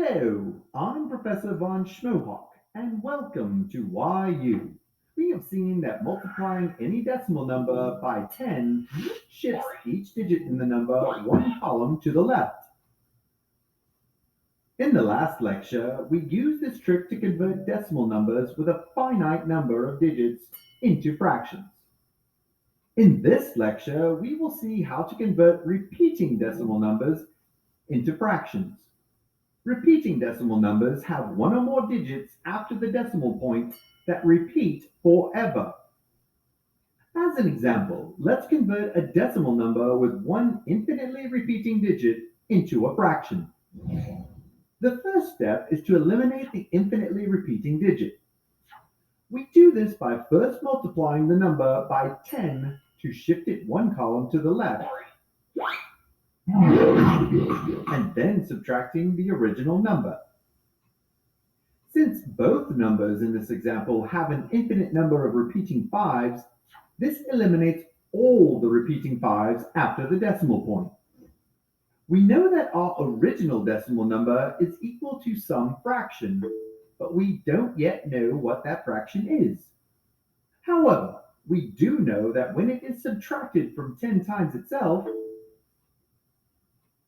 Hello, I'm Professor von Schmohawk, and welcome to YU. We have seen that multiplying any decimal number by 10 shifts each digit in the number one column to the left. In the last lecture, we used this trick to convert decimal numbers with a finite number of digits into fractions. In this lecture, we will see how to convert repeating decimal numbers into fractions. Repeating decimal numbers have one or more digits after the decimal point that repeat forever. As an example, let's convert a decimal number with one infinitely repeating digit into a fraction. The first step is to eliminate the infinitely repeating digit. We do this by first multiplying the number by 10 to shift it one column to the left, and then subtracting the original number. Since both numbers in this example have an infinite number of repeating fives, this eliminates all the repeating fives after the decimal point. We know that our original decimal number is equal to some fraction, but we don't yet know what that fraction is. However, we do know that when it is subtracted from 10 times itself,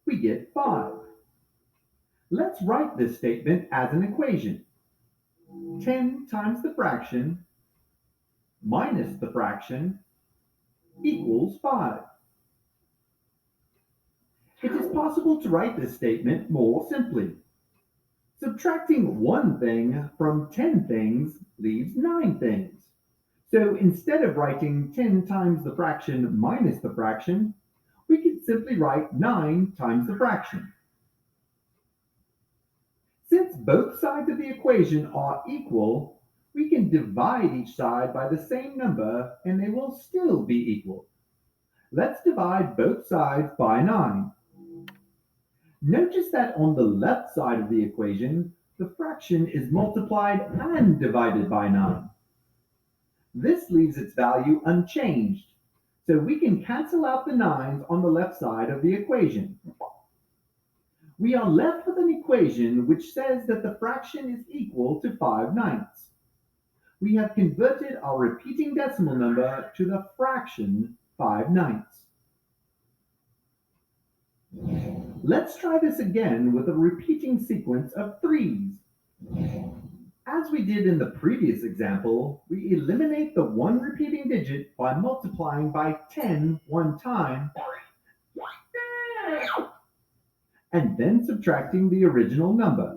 we get 5. Let's write this statement as an equation. 10 times the fraction minus the fraction equals 5. It is possible to write this statement more simply. Subtracting one thing from 10 things leaves 9 things. So instead of writing 10 times the fraction minus the fraction, we can simply write 9 times the fraction. Since both sides of the equation are equal, we can divide each side by the same number and they will still be equal. Let's divide both sides by 9. Notice that on the left side of the equation, the fraction is multiplied and divided by 9. This leaves its value unchanged, so we can cancel out the 9's on the left side of the equation. We are left with an equation which says that the fraction is equal to 5/9. We have converted our repeating decimal number to the fraction 5/9. Let's try this again with a repeating sequence of 3's. As we did in the previous example, we eliminate the one repeating digit by multiplying by 10 one time and then subtracting the original number.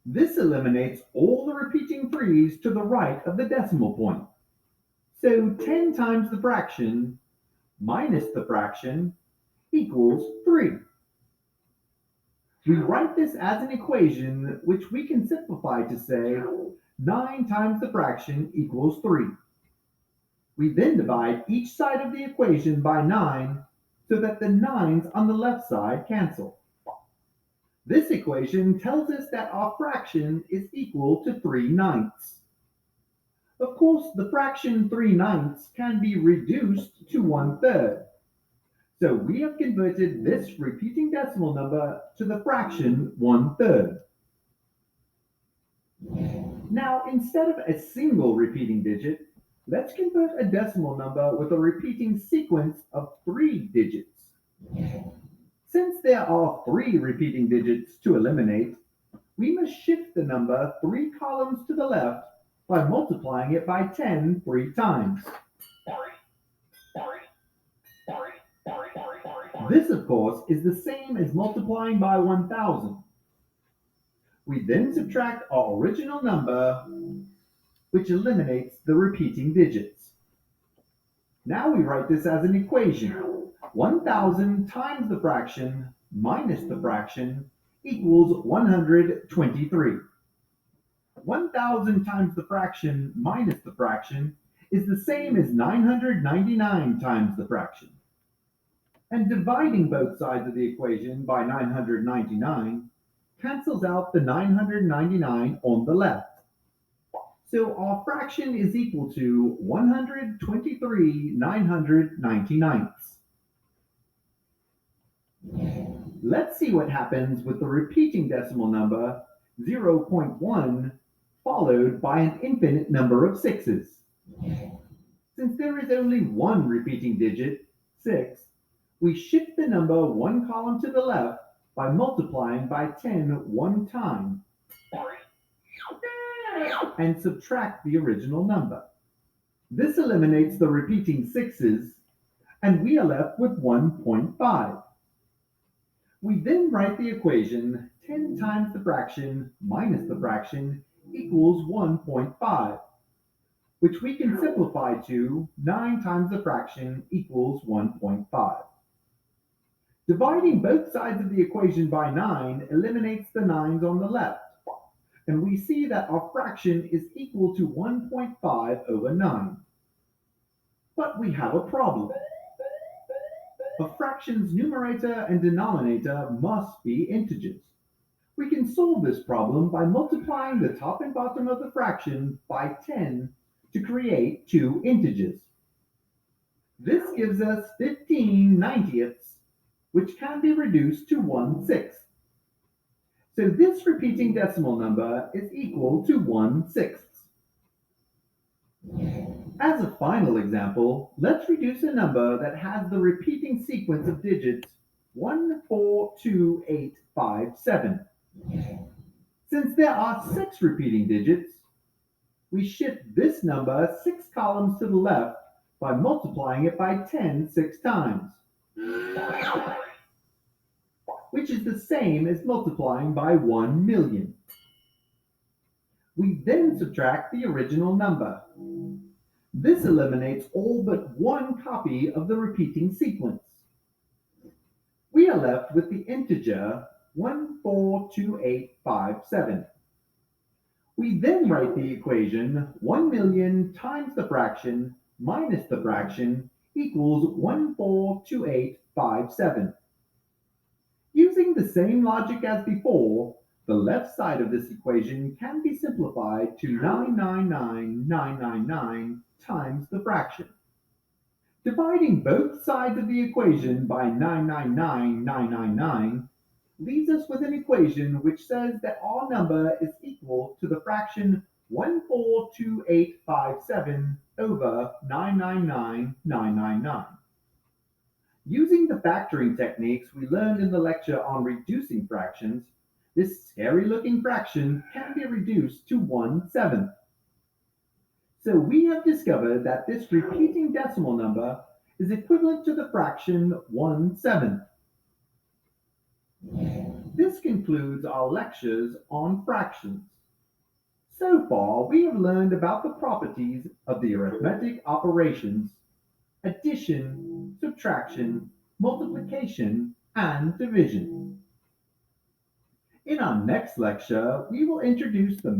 This eliminates all the repeating 3's to the right of the decimal point. So 10 times the fraction minus the fraction equals 3. We write this as an equation which we can simplify to say 9 times the fraction equals 3. We then divide each side of the equation by 9 so that the 9's on the left side cancel. This equation tells us that our fraction is equal to 3/9. Of course, the fraction 3/9 can be reduced to 1/3. So we have converted this repeating decimal number to the fraction 1/3. Now, instead of a single repeating digit, let's convert a decimal number with a repeating sequence of 3 digits. Since there are 3 repeating digits to eliminate, we must shift the number 3 columns to the left by multiplying it by 10 3 times. This, of course, is the same as multiplying by 1,000. We then subtract our original number, which eliminates the repeating digits. Now we write this as an equation. 1,000 times the fraction minus the fraction equals 123. 1,000 times the fraction minus the fraction is the same as 999 times the fraction. And dividing both sides of the equation by 999 cancels out the 999 on the left. So our fraction is equal to 123 999. Let's see what happens with the repeating decimal number 0.1 followed by an infinite number of sixes. Since there is only one repeating digit, 6, we shift the number one column to the left by multiplying by 10 one time and subtract the original number. This eliminates the repeating sixes, and we are left with 1.5. We then write the equation 10 times the fraction minus the fraction equals 1.5, which we can simplify to 9 times the fraction equals 1.5. Dividing both sides of the equation by 9 eliminates the 9's on the left, and we see that our fraction is equal to 1.5 over 9. But we have a problem. A fraction's numerator and denominator must be integers. We can solve this problem by multiplying the top and bottom of the fraction by 10 to create two integers. This gives us 15/90ths, which can be reduced to 1/6. So this repeating decimal number is equal to 1/6. As a final example, let's reduce a number that has the repeating sequence of digits 1, 4, 2, 8, 5, 7. Since there are 6 repeating digits, we shift this number 6 columns to the left by multiplying it by 10 6 times, which is the same as multiplying by 1,000,000. We then subtract the original number. This eliminates all but one copy of the repeating sequence. We are left with the integer 142857. We then write the equation 1,000,000 times the fraction minus the fraction equals 142857. Using the same logic as before, the left side of this equation can be simplified to 999,999 times the fraction. Dividing both sides of the equation by 999,999 leaves us with an equation which says that our number is equal to the fraction 142857 over 999,999. Using the factoring techniques we learned in the lecture on reducing fractions, this scary-looking fraction can be reduced to 1/7. So we have discovered that this repeating decimal number is equivalent to the fraction 1/7. This concludes our lectures on fractions. So far, we have learned about the properties of the arithmetic operations addition, subtraction, multiplication, and division. In our next lecture, we will introduce the